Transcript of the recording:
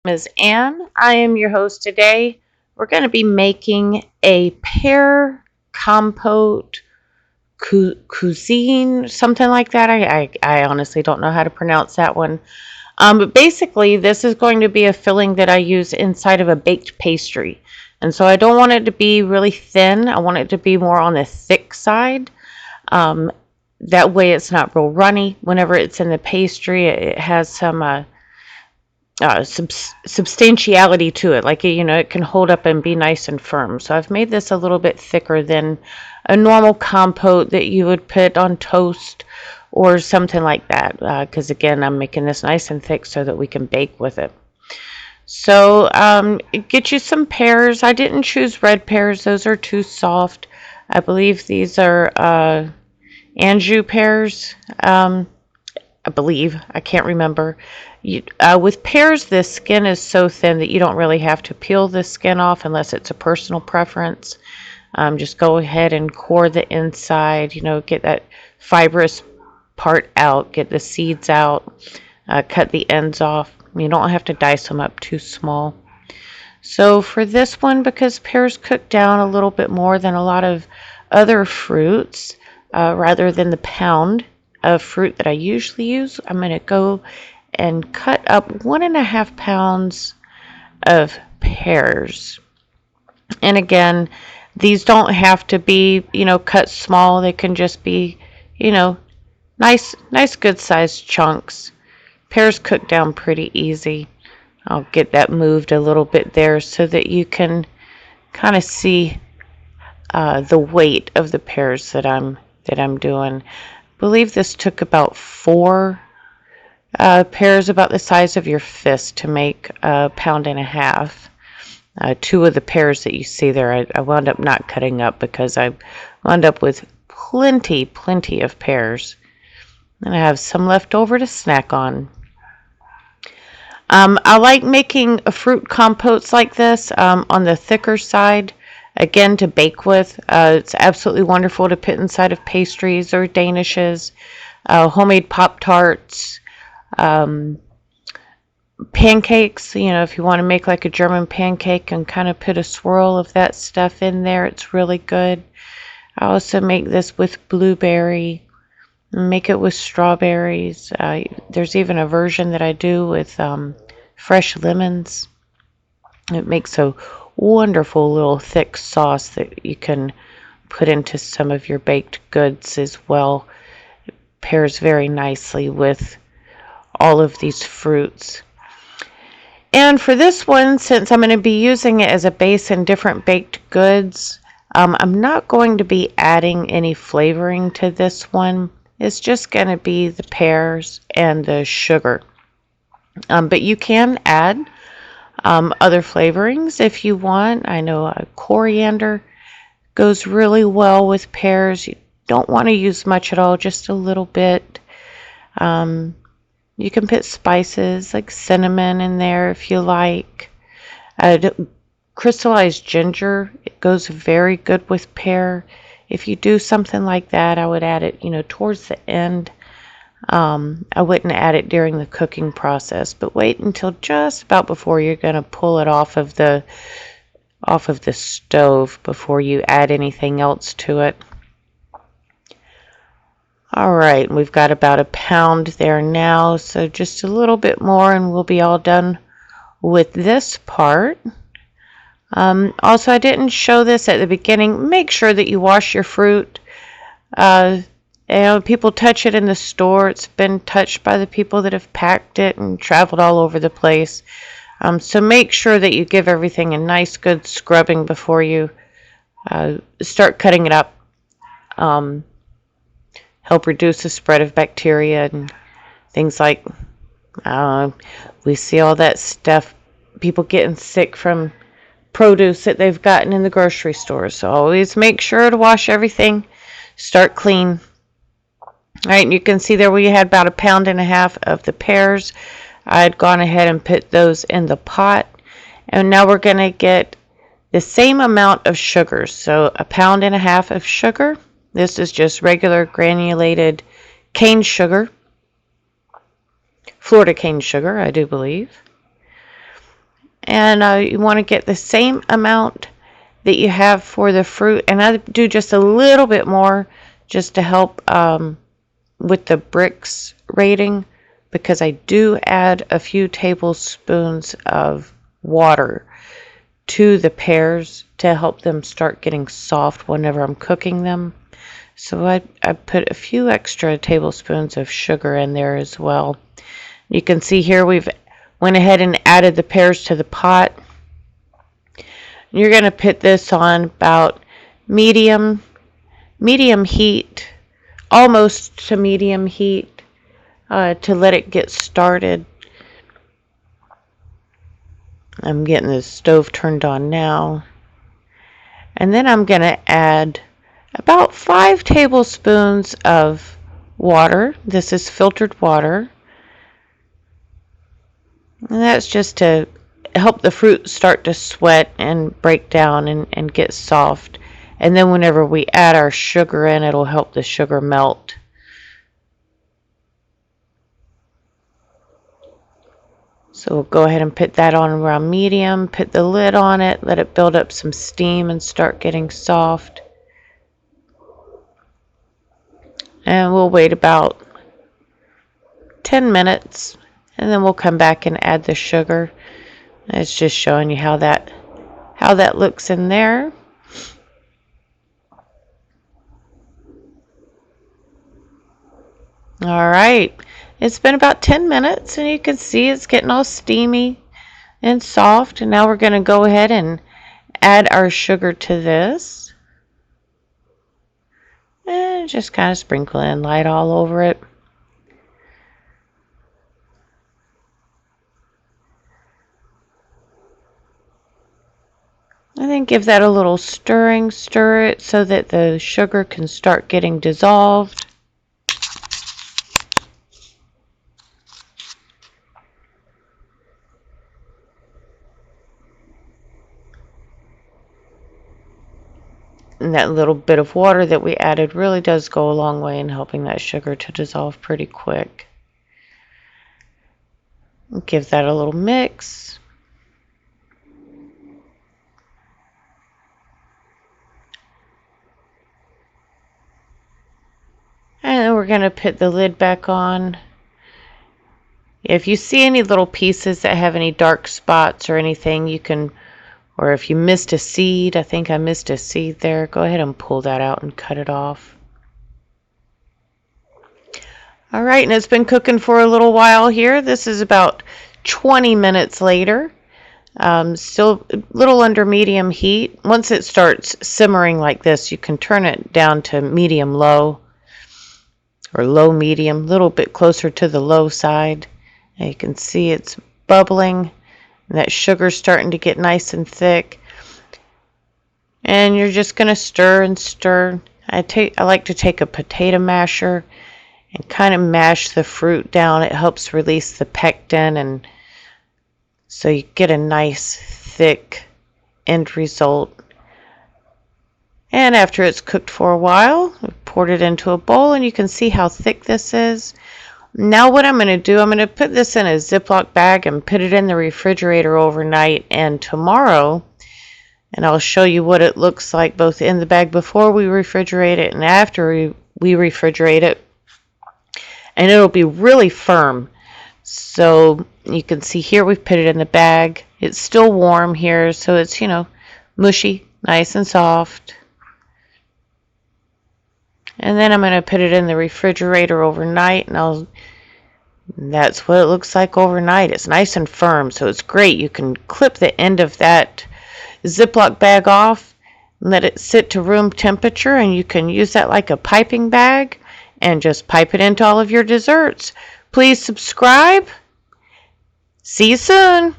Is Anne. I am your host today. We're going to be making a pear compote cuisine, something like that. I honestly don't know how to pronounce that one. But basically, this is going to be a filling that I use inside of a baked pastry. And so I don't want it to be really thin. I want it to be more on the thick side. Um, that way it's not real runny. Whenever it's in the pastry, it has some substantiality to it. Like, it can hold up and be nice and firm. So I've made this a little bit thicker than a normal compote that you would put on toast or something like that. Because again, I'm making this nice and thick so that we can bake with it. So get you some pears. I didn't choose red pears. Those are too soft. I believe these are Anjou pears. I believe. I can't remember. With pears, the skin is so thin that you don't really have to peel the skin off unless it's a personal preference. Just go ahead and core the inside, get that fibrous part out, get the seeds out, cut the ends off. You don't have to dice them up too small. So for this one, because pears cook down a little bit more than a lot of other fruits, rather than the pound of fruit that I usually use, I'm going to go and cut up 1.5 pounds of pears. And again, these don't have to be, cut small. They can just be, nice, good sized chunks. Pears cook down pretty easy. I'll get that moved a little bit there so that you can kind of see the weight of the pears that I'm doing. I believe this took about 4 pears about the size of your fist to make 1.5 pounds. 2 of the pears that you see there, I wound up not cutting up because I wound up with plenty of pears. And I have some left over to snack on. I like making fruit compotes like this on the thicker side. Again, to bake with. It's absolutely wonderful to put inside of pastries or danishes, homemade Pop-Tarts, pancakes. If you want to make like a German pancake and kind of put a swirl of that stuff in there, it's really good. I also make this with blueberry, make it with strawberries. There's even a version that I do with fresh lemons. It makes a wonderful little thick sauce that you can put into some of your baked goods as well. It pairs very nicely with all of these fruits. And for this one, since I'm going to be using it as a base in different baked goods, I'm not going to be adding any flavoring to this one. It's just going to be the pears and the sugar. But you can add other flavorings if you want. I know coriander goes really well with pears. You don't want to use much at all, just a little bit. You can put spices like cinnamon in there if you like. Crystallized ginger, it goes very good with pear. If you do something like that, I would add it, towards the end. I wouldn't add it during the cooking process, but wait until just about before you're going to pull it off of the stove before you add anything else to it. All right, we've got about 1 pound there now, so just a little bit more and we'll be all done with this part. Also, I didn't show this at the beginning. Make sure that you wash your fruit. People touch it in the store. It's been touched by the people that have packed it and traveled all over the place. So make sure that you give everything a nice, good scrubbing before you start cutting it up. Help reduce the spread of bacteria and things like, we see all that stuff, people getting sick from produce that they've gotten in the grocery store. So always make sure to wash everything, start clean. All right, and you can see there we had about 1.5 pounds of the pears. I had gone ahead and put those in the pot. And now we're going to get the same amount of sugar. So 1.5 pounds of sugar. This is just regular granulated cane sugar. Florida cane sugar, I do believe. And you want to get the same amount that you have for the fruit. And I do just a little bit more just to help with the bricks rating, because I do add a few tablespoons of water to the pears to help them start getting soft whenever I'm cooking them. So I put a few extra tablespoons of sugar in there as well. You can see here we've went ahead and added the pears to the pot. You're going to put this on about medium heat, almost to medium heat, to let it get started. I'm getting the stove turned on now. And then I'm going to add about 5 tablespoons of water. This is filtered water. And that's just to help the fruit start to sweat and break down and get soft. And then whenever we add our sugar in, it'll help the sugar melt. So we'll go ahead and put that on around medium, put the lid on it, let it build up some steam and start getting soft. And we'll wait about 10 minutes, and then we'll come back and add the sugar. It's just showing you how that looks in there. All right, it's been about 10 minutes, and you can see it's getting all steamy and soft. And now we're going to go ahead and add our sugar to this. And just kind of sprinkle in light all over it. And then give that a little stirring, stir it so that the sugar can start getting dissolved. And that little bit of water that we added really does go a long way in helping that sugar to dissolve pretty quick. Give that a little mix. And then we're going to put the lid back on. If you see any little pieces that have any dark spots or anything, you can, or if you missed a seed, I think I missed a seed there, go ahead and pull that out and cut it off. All right, and it's been cooking for a little while here. This is about 20 minutes later. Still a little under medium heat. Once it starts simmering like this, you can turn it down to medium low or low medium, a little bit closer to the low side. And you can see it's bubbling, and that sugar's starting to get nice and thick. And you're just going to stir and stir. I like to take a potato masher and kind of mash the fruit down. It helps release the pectin, and so you get a nice thick end result. And after it's cooked for a while, I've poured it into a bowl, and you can see how thick this is. Now what I'm going to do, I'm going to put this in a Ziploc bag and put it in the refrigerator overnight, and tomorrow, and I'll show you what it looks like both in the bag before we refrigerate it and after we refrigerate it. And it'll be really firm. So you can see here we've put it in the bag. It's still warm here, so it's, mushy, nice and soft. And then I'm going to put it in the refrigerator overnight, and that's what it looks like overnight. It's nice and firm, so it's great. You can clip the end of that Ziploc bag off, let it sit to room temperature, and you can use that like a piping bag and just pipe it into all of your desserts. Please subscribe. See you soon.